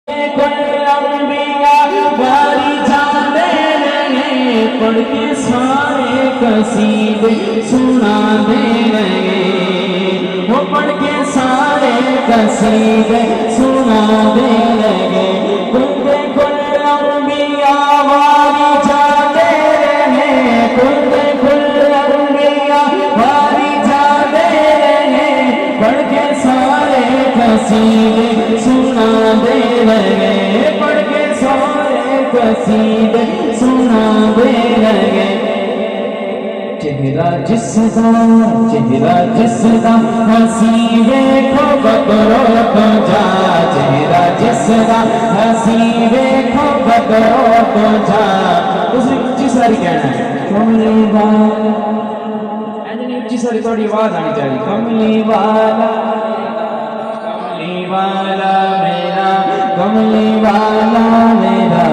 پڑھ کے سارے قصیدے سنا دے رہے، وہ پڑھ کے سارے قصیدے سنا دے رہے، کل انبیاء والی جاتے رہے، کل انبیاء والی جاتے رہے، پڑھ کے سارے قصیدے سنا دے رہے، پڑھ کے سارے قصیدے سنا دے رہے۔ چہرہ جس دا ہنسی ویکھو بدرو تو جا، چہرہ جس دا ہنسی ویکھو بدرو تو جا۔ دوسری اچھی ساری کہنا ہے کملی والا، اینجنی اچھی ساری تھوڑی آواز آنی چاہیے، کملی والا میرا، کملی والا میرا